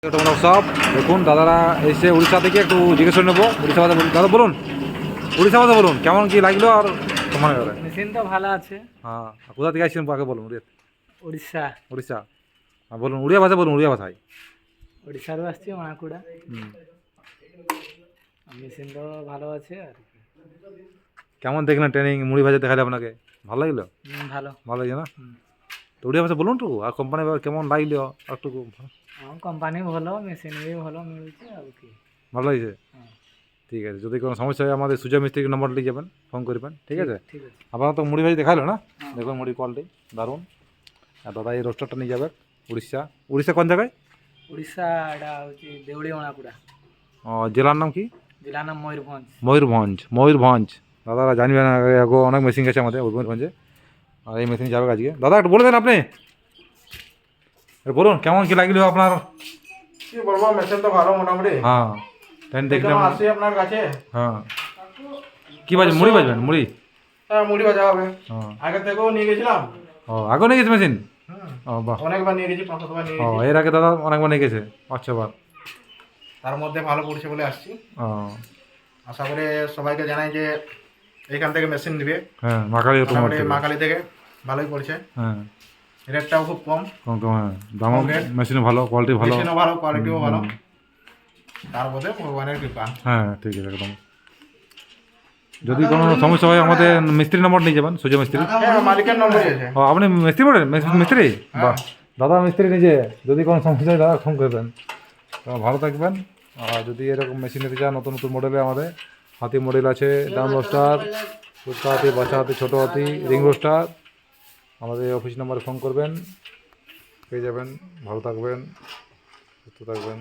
তোমরা সব দেখুন দাদারা এসে উড়িষ্যা থেকে একটু জিজ্ঞেস করে নেবো উড়িষ্যা ভাষা দাদা বলুন উড়িষ্যা ভাষা বলুন কেমন কি লাগলো আর তোমার মেশিন তো ভালো আছে। হ্যাঁ কোথা থেকে আসছেন আগে বলুন উড়িষ্যা উড়িষ্যা বলুন উড়িয়া ভাষা বলুন উড়িয়া ভাষায় উড়িষ্যারও আসছে মানাকুড়া। হুম মেশিন তো ভালো আছে আর কি। কেমন দেখলেন ট্রেনিং মুড়ি ভাজা দেখালে আপনাকে ভালো লাগলো ভালো ভালো লাগছে না তো উড়িয়া ভাষা বলুন তো আর কোম্পানি কেমন লাগলো একটু কোম্পানি ভালো, মেশিন भी ভালো মিলছে আর কি। ভালো লাগছে ঠিক আছে যদি কোনো সমস্যা হয় আমাদের সুজয় মিস্ত্রির নম্বর নিয়ে যাবেন ফোন করবেন ঠিক আছে ঠিক আছে। আপনারা তো মুড়ি ভাজি দেখালো না দেখুন মুড়ি কোয়ালিটি দারুণ আর দাদা এই রোস্টারটা নিয়ে যাবে উড়িষ্যা উড়িষ্যা কোন জায়গায় উড়িষ্যা এটা হচ্ছে দেউড়ি মানাকুড়া, জেলার নাম কি জেলার নাম ময়ূরভঞ্জ। ময়ূরভঞ্জ দাদারা জানবেন আগে অনেক মেশিন গেছে আমাদের ময়ূরভঞ্জে আর এই মেশিন যাবে আজকে দাদা একটু বলে দেন আপনি বলুন কেমন কি লাগলো আপনার কি বলবো, মেশিন তো ভালো মোটামুটি। হ্যাঁ ট্রেন দেখলাম আসি আপনার কাছে। হ্যাঁ কি বাজবে মুড়ি বাজবেন মুড়ি হ্যাঁ, মুড়ি ভাজা হবে। হ্যাঁ আগে থেকেও নিয়ে গেছিলাম। ও আগেও নিয়ে গেছে মেশিন ও বাহ অনেকবার নিয়ে গেছি, 500 নিয়ে ও গেছি। এর আগে দাদা অনেকবার নিয়ে গেছে 5-6 বার তার মধ্যে ভালো পড়ছে বলে আসছি। ও আশা করে সবাইকে জানাই যে এখান থেকে মেশিন নিবে। হ্যাঁ মাকালি মোটামুটি মাকালি থেকে ভালোই পড়ছে, হ্যাঁ রেটটাও খুব কম। কম কম হ্যাঁ দামও মেশিনও ভালো কোয়ালিটি ভালো মেশিনও ভালো, কোয়ালিটিও ভালো। তার মধ্যে ভগবানের কৃপা। হ্যাঁ ঠিক আছে একদম যদি কোনো সমস্যা হয় আমাদের মিস্ত্রি নম্বর নিয়ে যাবেন সুজয় মিস্ত্রি হ্যাঁ, মালিকের নম্বরই আছে। ও আপনি মিস্ত্রি বলেন মিস্ত্রি বাহ দাদা মিস্ত্রি নিজে যদি কোনো সমস্যা হয় দাদা ফোন করবেন তো ভালো থাকবেন আর যদি এরকম মেশিন নিতে চান নতুন নতুন মডেলে আমাদের হাতি মডেল আছে ডাউন রোস্টার ফুচকা হাতি বাচ্চা হাতি ছোটো হাতি রিং রোস্টার আমাদের অফিস নাম্বারে ফোন করবেন পেয়ে যাবেন ভালো থাকবেন সুস্থ থাকবেন।